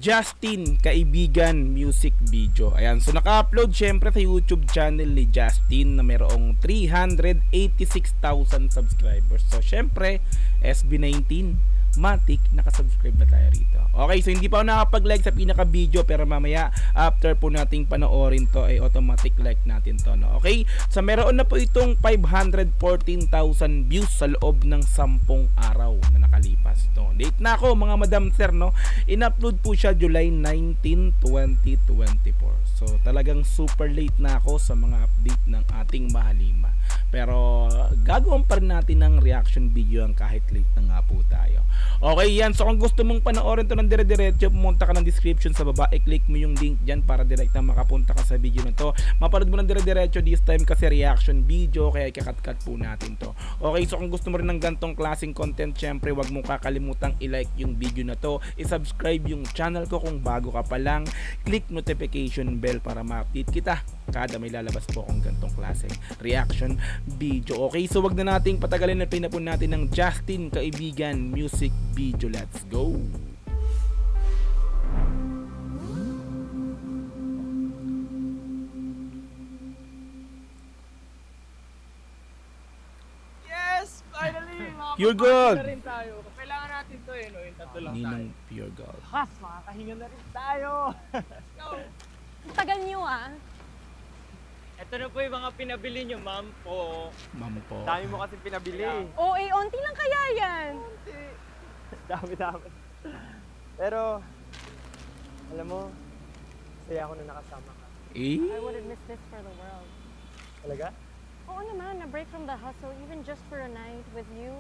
Justin Kaibigan Music Video. Ayan, so naka-upload syempre sa YouTube channel ni Justin na mayroong 386,000 subscribers. So syempre, SB19 matik, nakasubscribe na tayo rito. Okay, so hindi pa ako nakapag-like sa pinaka-video, pero mamaya after po nating panoorin to ay automatic like natin to, no? Okay, so meron na po itong 514,000 views sa loob ng 10 araw na nakalipas, no? Late na ako mga madam sir, no? In-upload po siya July 19, 2024. So talagang super late na ako sa mga update ng ating mahalima. Pero gagawin pa rin natin ng reaction video ang kahit late na nga po tayo. Okay yan, so kung gusto mong panoorin to ng dire-diretso, pumunta ka ng description sa baba, i-click mo yung link dyan para direct na makapunta ka sa video na to. Mapanood mo ng dire-diretso this time kasi reaction video, kaya ikakat-cut po natin to. Okay, so kung gusto mo rin ng gantong klaseng content, syempre wag mong kakalimutang i-like yung video na to, i-subscribe yung channel ko kung bago ka pa lang, click notification bell para ma-update kita kada may lalabas po akong gantong klaseng reaction video. Okay, so wag na nating patagalin na pinapun natin ng Justin Kaibigan Music Video. Let's go! Yes! Finally! Pure gold! Na rin tayo. Kailangan natin to eh, no? Yung tatlo lang tayo. Ninong Pure Gold. Has, makakahinga na rin tayo! Let's go! Tagal nyo ah. Ito na po yung mga pinabili nyo, ma'am po. Ma'am po. Dami mo kasi pinabili. Oo, onti lang kaya yan. Dami. Pero, alam mo, saya ako na nakasama ka. Eh? I wouldn't miss this for the world. Talaga? Oo naman, a break from the hustle, even just for a night with you.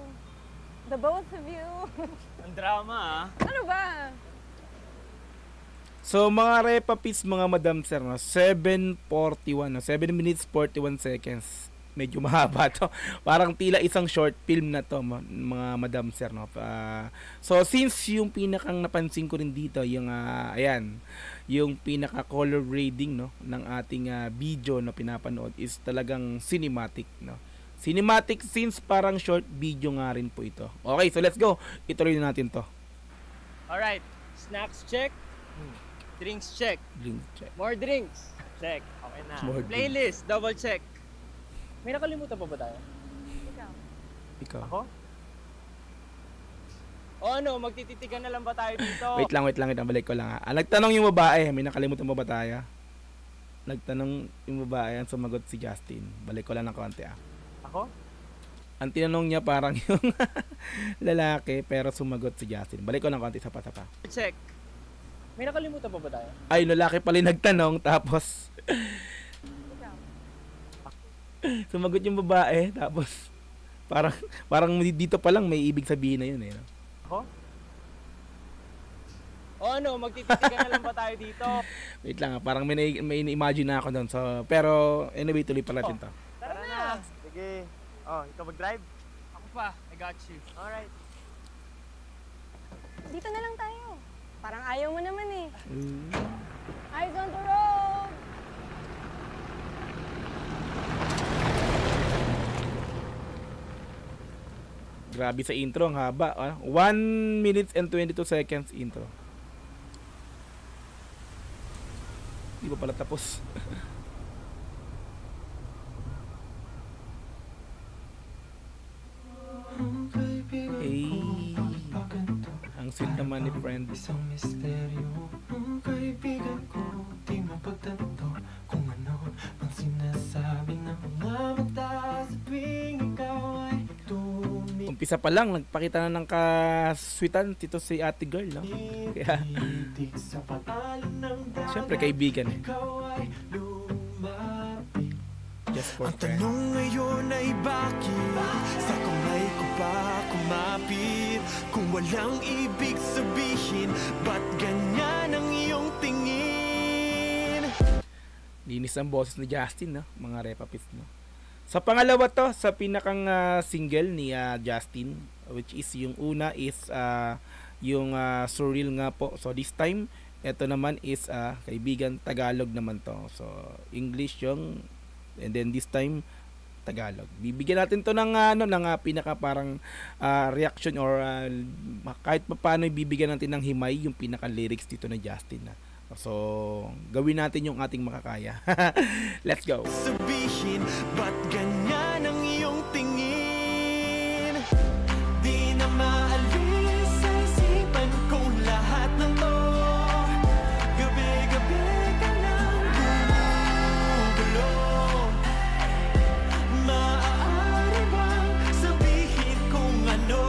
The both of you. Ang drama Ano ba? So mga repapis mga madam sir, no? 7:41, no? 7 minutes 41 seconds. Medyo mahaba to. Parang tila isang short film na to mga madam sir, no? So since yung pinakang napansin ko rin dito yung ayan, yung pinaka color grading, no, ng ating video na pinapanood is talagang cinematic, no? Cinematic since parang short video nga rin po ito. Okay, so let's go. Ituloy na natin to. Alright, snacks check. Drinks check. Drink check. More drinks. Check. Okay na. More Playlist, double check. May nakalimutan pa ba tayo? Ikaw. Ako? O ano, magtititigan na lang ba tayo dito? Wait lang, balik ko lang. Nagtanong yung babae, may nakalimutan mo ba tayo? Nagtanong yung babae, ang sumagot si Justin. Balik ko lang ng konti Ako? Ang tinanong niya parang yung lalaki, pero sumagot si Justin. Balik ko ng konti, sapa. Check. May nakalimutan pa ba tayo? Ay, lalaki pala yung nagtanong, tapos sumagot yung babae, tapos parang dito pa lang may ibig sabihin na yun eh. No? Ako? O ano, magtititigan na lang ba tayo dito? Wait lang, parang may imagine na ako doon. So, pero anyway, tuloy pa natin to. Tara na! Sige. Oh, ikaw mag-drive? Ako pa, I got you. Alright. Dito na lang tayo. Parang ayaw mo naman eh. Mm. Eyes on the road! Grabe sa intro, ang haba. 1 minutes and 22 seconds intro. Di ba pala tapos? Hey, ang sweet naman ni friend. Isang misteryo ang kaibigan ko, di mapagtanto kung ano ang sinasabi ng mga mata sa tuwing ikaw ay tumingin. Umpisa pa lang, nagpakita na ng kasweetan dito si ate girl, no? Kaya, Sa patalan ng dagat, syempre kaibigan eh. ikaw ay lumapit. Just for Ang friends. tanong ngayon ay bakit sa kamay ko pa kumapit? Kung walang ibig sabihin, ba't ganyan ang iyong tingin? Linis ang boses ni Justin, no? Mga repapits, no? Sa pangalawa to, sa pinakang single ni Justin, which is yung una is yung Surreal nga po. So this time, ito naman is Kaibigan Tagalog naman to. So English yung, and then this time Tagalog. Bibigyan natin to ng pinaka parang reaction or kahit paano bibigyan natin ng himay yung pinaka lyrics dito na Justin na. So, gawin natin yung ating makakaya. Let's go. Sabihin, ba't ganyan ang iyong tingin? Di na maalis sa isipan kong lahat ng to. Gabi-gabi ka lang gumugulo. Maaari bang sabihin kung ano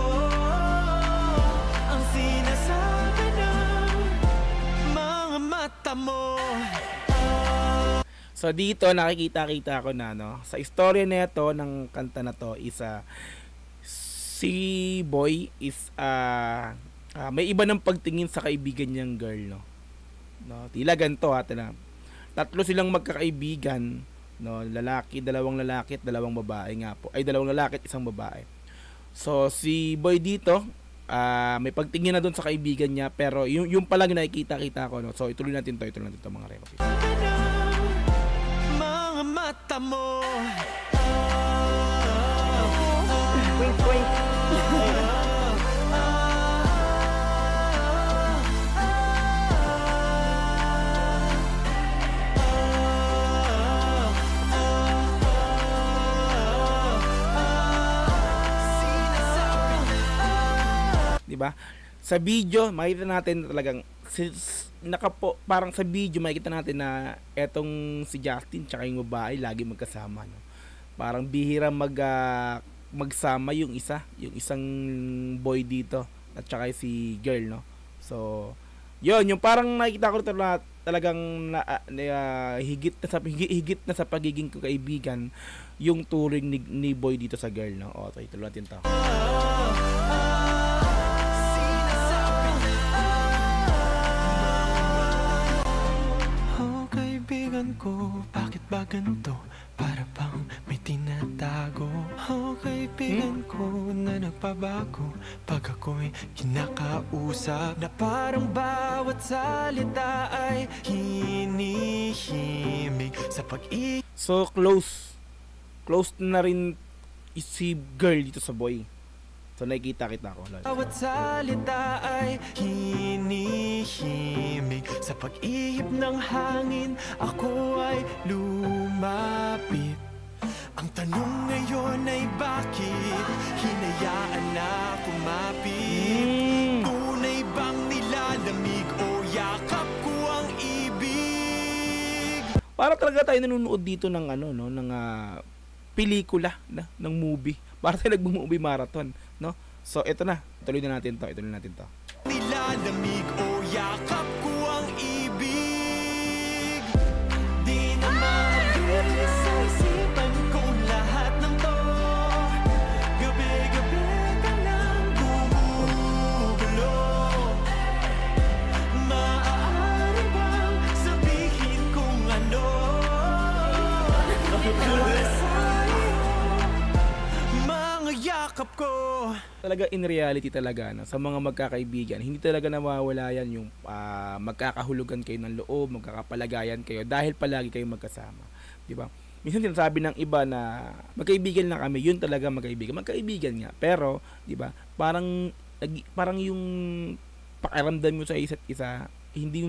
ang sinasabi ng mga mata mo? So dito nakikita ko na sa istorya nito ng kanta na to is si Boy is may iba ng pagtingin sa kaibigan niyang girl no. Tila ganito tatlo silang magkakaibigan dalawang lalaki at dalawang babae nga po. Ay dalawang lalaki at isang babae. So si Boy dito may pagtingin na doon sa kaibigan niya pero yung palang nakikita ko So ituloy natin to mga repo. Mga mata mo. Wait, wait. Diba? Sa video, makita natin talagang parang sa video makikita natin na etong si Justin tsaka yung babae lagi magkasama Parang bihira magsama yung isang boy dito at tsaka si girl So, yun yung parang nakita ko talagang higit na sa pagiging kaibigan yung turing ni Boy dito sa girl O, so ituloy natin to. Kaibigan ko, bakit ba ganito? Para bang may tinatago. Kaibigan ko na nagpabago pag ako'y kinakausap. Na parang bawat salita ay hinihimig sa pag-ibig. So close na rin si girl dito sa Boy. So nakikita ko. Bawat salita ay hinihimig sa pag-ihip ng hangin. Ako ay lumapit. Ang tanong ngayon ay bakit hinayaan na kumapit? Tunay bang nilalamig o yakap ko ang ibig? Para talaga tayo nanonood dito ng ng pelikula ng movie. Para tayo nag-movie marathon, So ito na, tuloy na natin to. Nilalamig o yakap ko ang ibig. Di na maalis sa isipan kong lahat ng to. Gabi-gabi ka lang gumugulo. Maaari bang sabihin kung ano mga yakap ko? Talaga in reality talaga sa mga magkakaibigan, hindi talaga nawawala yan yung magkakahulugan kayo ng loob, magkakapalagayan kayo dahil palagi kayo magkasama, di ba? Minsan sinasabi ng iba na magkaibigan lang kami, yun talaga magkaibigan nga. Pero, di ba? Parang yung pakiramdam mo sa isa't isa, hindi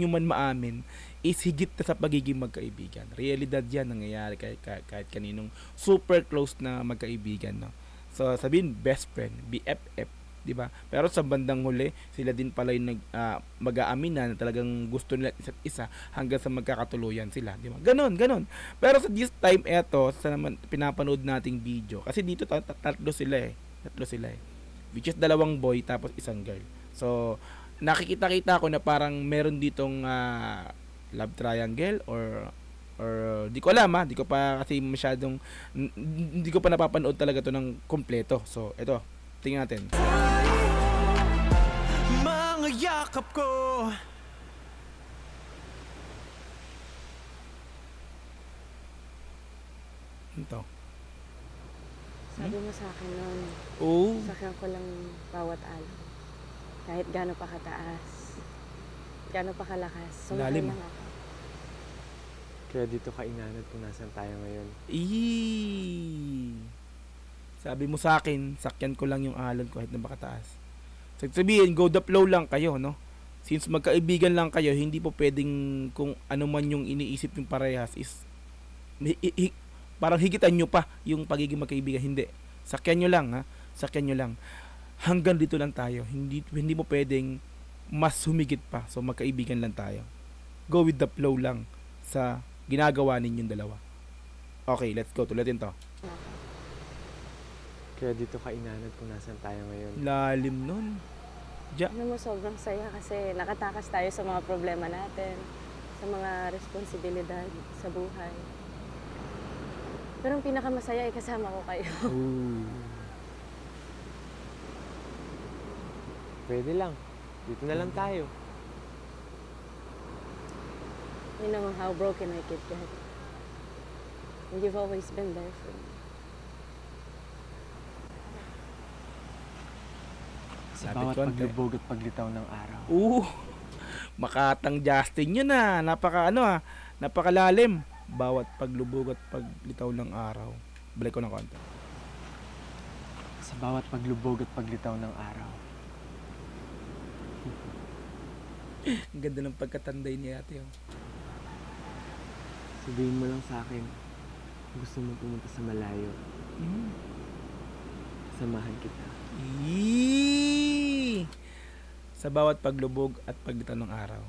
nyo man maamin, is higit na sa pagiging magkaibigan. Realidad yan nangyayari kahit kaninong super close na magkaibigan, So sabihin best friend, BFF, di ba? Pero sa bandang huli, sila din pala yung mag-aaminan na talagang gusto nila isa't isa hanggang sa magkakatuluyan sila, di ba? Ganon. Pero sa this time sa naman pinapanood nating video, kasi dito tatlo sila eh. Which is dalawang boy tapos isang girl. So nakikita ko na parang meron ditong love triangle or di ko alam di ko pa kasi masyadong hindi ko pa napapanood talaga to ng kompleto. So ito, tingnan natin. Mga yakap ko. Ito. Sabi mo sa akin noon, sakyan ko lang bawat alon. Kahit gaano pa kataas, gaano pa kalakas, sumakay Lalim. lang ako. Kaya dito ka inanod kung nasan tayo ngayon. Sabi mo sa akin, sakyan ko lang yung alon ko kahit na makataas. Sabihin, go the flow lang kayo, no? Since magkaibigan lang kayo, hindi po pwedeng kung ano man yung iniisip yung parehas is parang higitan nyo pa yung pagiging magkaibigan. Hindi. Sakyan nyo lang, ha? Sakyan nyo lang. Hanggang dito lang tayo. Hindi mo pwedeng mas humigit pa. So magkaibigan lang tayo. Go with the flow lang sa ginagawa ninyong dalawa. Okay, let's go. Tulatin to. Kaya dito ka inanod kung nasan tayo ngayon. Lalim nun. Alam mo, sobrang saya kasi nakatakas tayo sa mga problema natin, sa mga responsibilidad sa buhay. Pero ang pinakamasaya ay kasama ko kayo. Pwede lang. Dito na lang tayo. You know how broken I could get. And you've always been there for me. Sa bawat paglubog at paglitaw ng araw. Makatang Justin yun na. Napakalalim. Bawat paglubog at paglitaw ng araw. Balik ko ng konti. Sa bawat paglubog at paglitaw ng araw. Ang ganda ng pagkatanday niya ate. Sabihin mo lang sa akin, gusto mo pumunta sa malayo. Samahan kita. Sa bawat paglubog at paglitaw ng araw.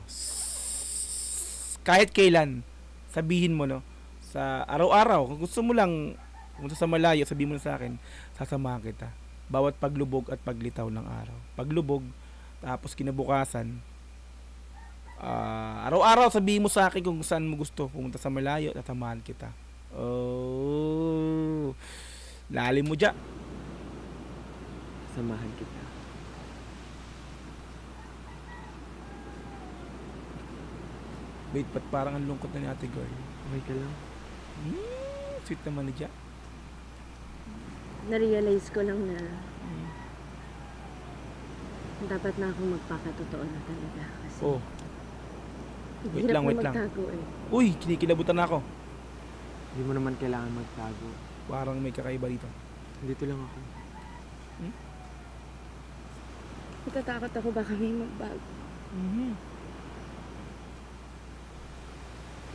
Kahit kailan, sabihin mo, no? Sa araw-araw, kung gusto mo lang pumunta sa malayo, sabihin mo na sa akin, sasamahan kita. Bawat paglubog at paglitaw ng araw. Paglubog, tapos kinabukasan, araw-araw sabihin mo sa akin kung saan mo gusto pumunta sa malayo, sasamahan kita. Lalim mo dyan. Samahan kita. Wait, ba't parang ang lungkot na ni ate girl? Okay ka lang? Sweet naman ni Jack. Na-realize ko lang na dapat na akong magpakatotoo na talaga. Kasi wait lang. magtago eh. Uy, kinikilabutan na ako. Hindi mo naman kailangan magtago. Parang may kakaiba dito. Dito lang ako. Natatakot ako baka may magbago.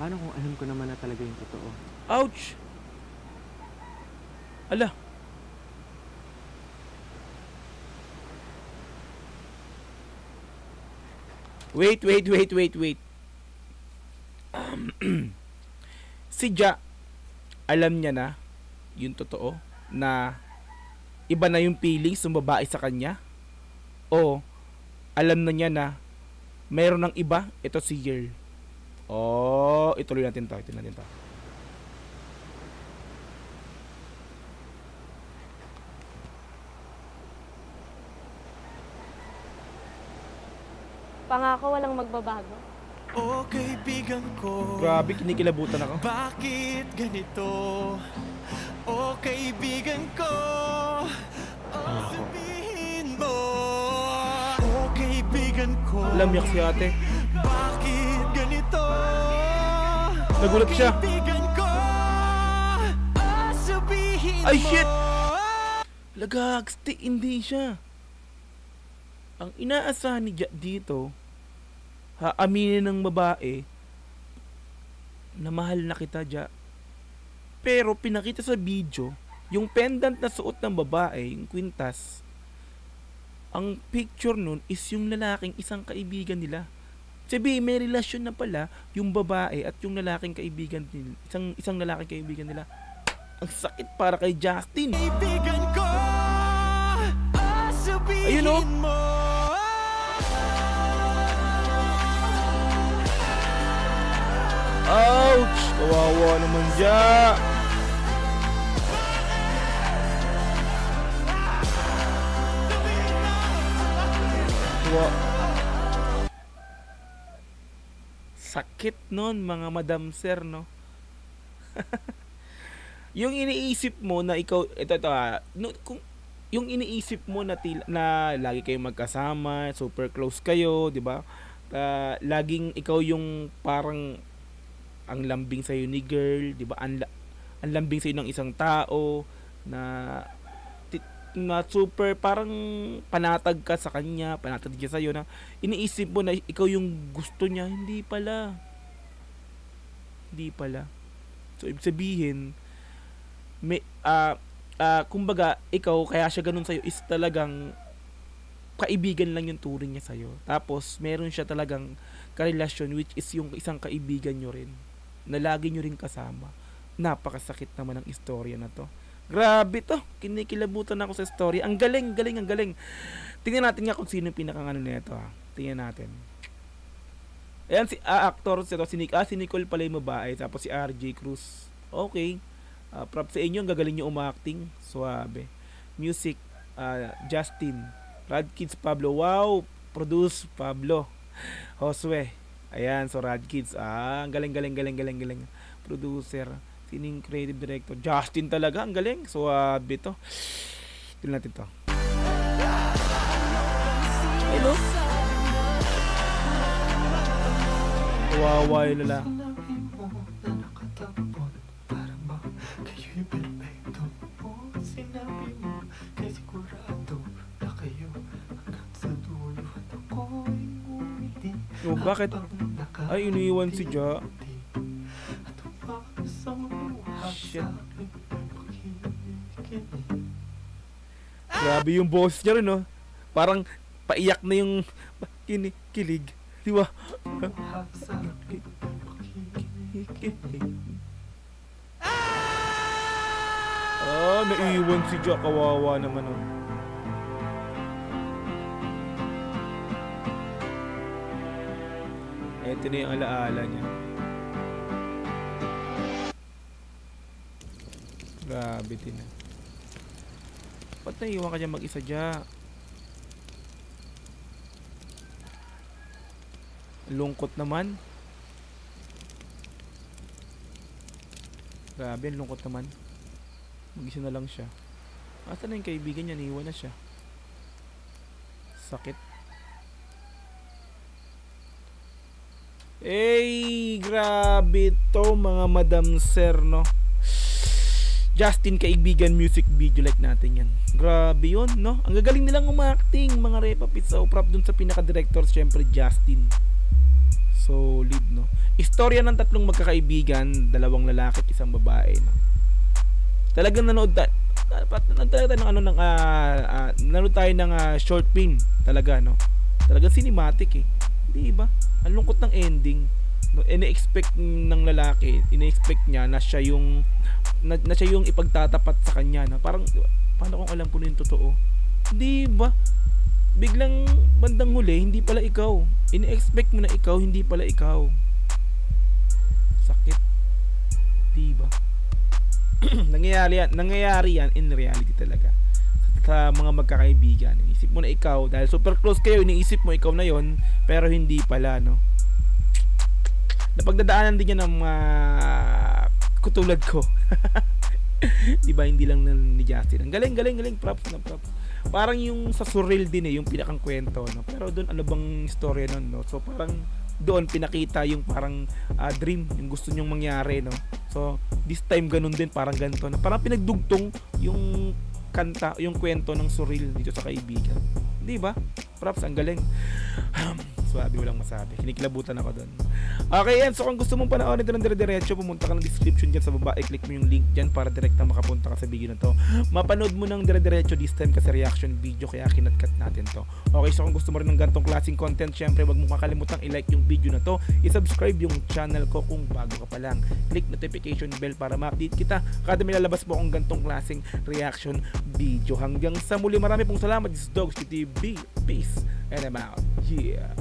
Paano kung alam ko naman na talaga yung totoo? Ouch! Ala! Wait. Si Ja, alam niya na yung totoo na iba na yung feelings ng babae sa kanya? O alam na niya na mayroon ng iba, ito si Girl? Ituloy natin to. Pangako walang magbabago. O kaibigan ko, Grabe, kinikilabutan ako. bakit ganito? O kaibigan ko, sabihin mo. O kaibigan ko, Lamyak si ate. bakit ganito? Nagulat siya. O kaibigan ko, sabihin Ay, mo. shit! Lagagsti, hindi siya. Ang inaasahan ni Jack dito, aminin ng babae na mahal na kita, Jack. Pero pinakita sa video, yung pendant na suot ng babae, yung kwintas, ang picture nun is yung lalaking isang kaibigan nila. Sabi, may relasyon na pala yung babae at yung lalaking kaibigan nila. Isang lalaking kaibigan nila. Ang sakit para kay Justin. Kaibigan ko, sabihin Ayun, oh. mo. Ouch! Kawawa naman siya. Sakit nun, mga madam sir, no? Yung iniisip mo na ikaw, yung iniisip mo na lagi kayong magkasama, super close kayo, di ba? Laging ikaw yung parang ang lambing sa'yo ni girl, di ba? Ang lambing sa'yo ng isang tao na super parang panatag ka sa kanya, panatag siya sa'yo na iniisip mo na ikaw yung gusto niya. Hindi pala. So, ibig sabihin, kumbaga, ikaw, kaya siya ganun sa'yo is talagang kaibigan lang yung turing niya sa'yo. Tapos, meron siya talagang karelasyon which is yung isang kaibigan nyo rin na lagi nyo rin kasama. Napakasakit naman ang istorya na to. Grabe to. Kinikilabutan ako sa story. Ang galing. Tingnan natin nga kung sino yung pinakangano nito. Tingnan natin. Ayan, actor si Nicole pala yung babae. Tapos si RJ Cruz. Okay. Props sa inyo. Ang gagaling nyo umacting. Suabe. Music, Justin. Rad Kids Pablo. Wow. Produce Pablo Josue. Ayan, so Rad Kids. Ang galing. Producer. Sining creative director. Justin talaga. Ang galing. So, to. Tignan natin to. Hello? Kawawa yung lalaki. Oh, bakit? Ay, iniwan si Ja. Shit. Grabe yung boss niya rin, no? Parang paiyak na yung kilig. Di ba? Naiwan si Ja. Kawawa naman, oh. Ito na yung alaala niya. Grabe din. Ba't naiwan ka dyan mag-isa dyan? Lungkot naman. Grabe, lungkot naman. Mag-isa na lang siya. Asa na yung kaibigan niya? Naiwan na siya. Sakit. Grabe to mga madam sir, no? Justin, kaibigan, music video like natin yan. Grabe yun, no? Ang gagaling nilang umacting, mga repapits. So, prop dun sa pinaka-director, syempre Justin. Solid, no? Istorya ng tatlong magkakaibigan, dalawang lalaki at isang babae, no? Talagang nanood tayo ng short film talaga, no? Talagang cinematic, eh. Di ba? Ang lungkot ng ending. No, ine-expect ng lalaki, ine-expect niya na siya yung ipagtatapat sa kanya, na parang paano kung alam ko na yung totoo? Di ba? Biglang bandang huli, hindi pala ikaw. Ine-expect mo na ikaw, hindi pala ikaw. Sakit. Di ba? Nangyayari yan in reality talaga. Sa mga magkakaibigan, iniisip mo na ikaw, dahil super close kayo, iniisip mo ikaw na yon, pero hindi pala, no? Napagdadaanan din yan ng kutulad ko. Diba, hindi lang ni Justin. Ang galing, props. Parang yung sa surreal din, yung pinakang kwento, no? Pero doon, ano bang story nun, no? So parang doon pinakita yung parang dream, yung gusto nyong mangyari, no? So this time ganun din, parang ganito, no? Parang pinagdugtong yung kanta, yung kwento ng surreal dito sa kaibigan. Di ba? Props, ang galing. Swabe, walang masabi. Kinikilabutan ako doon. Okay, yan. So kung gusto mong panoorin ito ng dire-diretso, pumunta ka ng description dyan sa baba. I-click mo yung link dyan para direkta makapunta ka sa video na to. Mapanood mo ng dire-diretso this time kasi reaction video, kaya kinatkat natin to. Okay, so kung gusto mo rin ng gantong klaseng content, syempre wag mo kakalimutan i-like yung video na to. I-subscribe yung channel ko kung bago ka pa lang. Click notification bell para ma-update kita kada may lalabas mo akong gantong klaseng reaction video. Hanggang sa muli, marami pong salamat. This is Dogs TV. Peace and I'm out. Yeah.